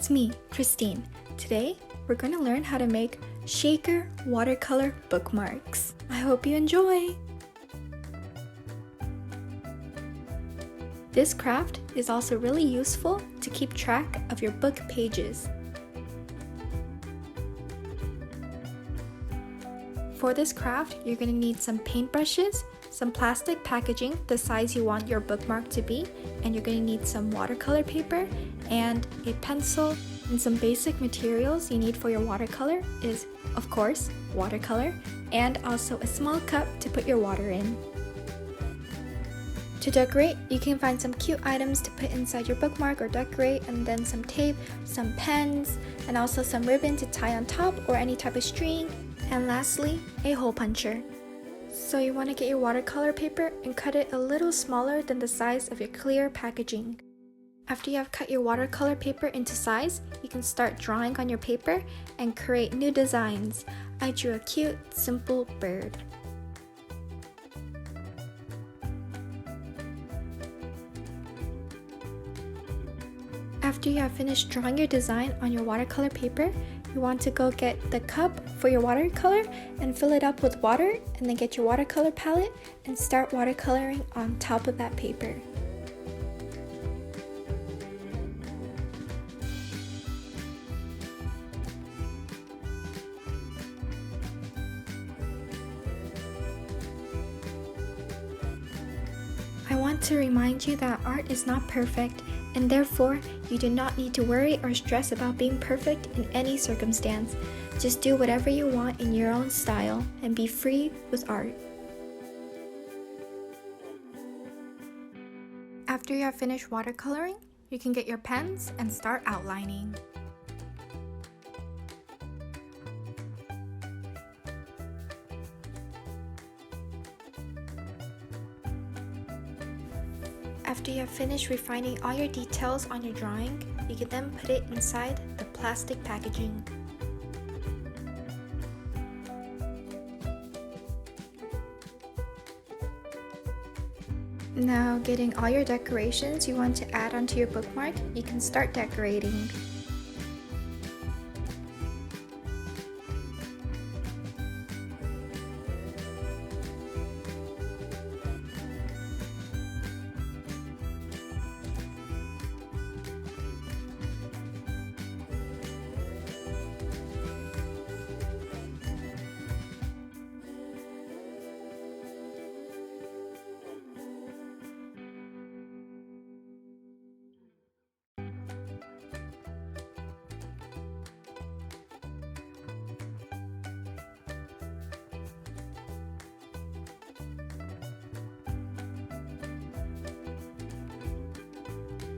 it's me, Christine. Today, we're going to learn how to make shaker watercolor bookmarks. I hope you enjoy! This craft is also really useful to keep track of your book pages. For this craft, you're going to need some paintbrushes, some plastic packaging the size you want your bookmark to be, and you're going to need some watercolor paper and a pencil. And some basic materials you need for your watercolor is, of course, watercolor and also a small cup to put your water in. To decorate, you can find some cute items to put inside your bookmark or decorate, and then some tape, some pens, and also some ribbon to tie on top or any type of string, and lastly, a hole puncher. So you want to get your watercolor paper and cut it a little smaller than the size of your clear packaging. After you have cut your watercolor paper into size, you can start drawing on your paper and create new designs. I drew a cute, simple bird. After you have finished drawing your design on your watercolor paper, you want to go get the cup for your watercolor and fill it up with water, and then get your watercolor palette and start watercoloring on top of that paper. I want to remind you that art is not perfect, and therefore you do not need to worry or stress about being perfect in any circumstance. Just do whatever you want in your own style and be free with art. After you have finished watercoloring, you can get your pens and start outlining. After you have finished refining all your details on your drawing, you can then put it inside the plastic packaging. Now, getting all your decorations you want to add onto your bookmark, you can start decorating.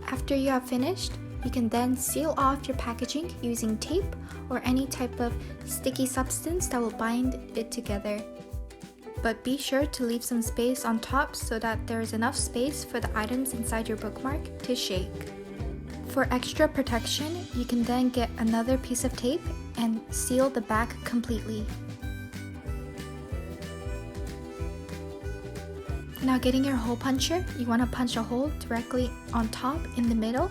After you have finished, you can then seal off your packaging using tape or any type of sticky substance that will bind it together. But be sure to leave some space on top so that there is enough space for the items inside your bookmark to shake. For extra protection, you can then get another piece of tape and seal the back completely. Now, getting your hole puncher, you want to punch a hole directly on top in the middle.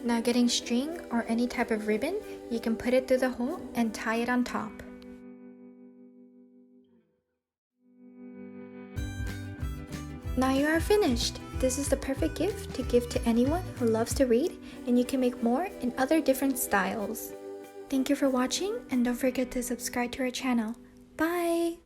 Now, getting string or any type of ribbon, you can put it through the hole and tie it on top. Now you are finished! This is the perfect gift to give to anyone who loves to read, and you can make more in other different styles. Thank you for watching, and don't forget to subscribe to our channel. Bye!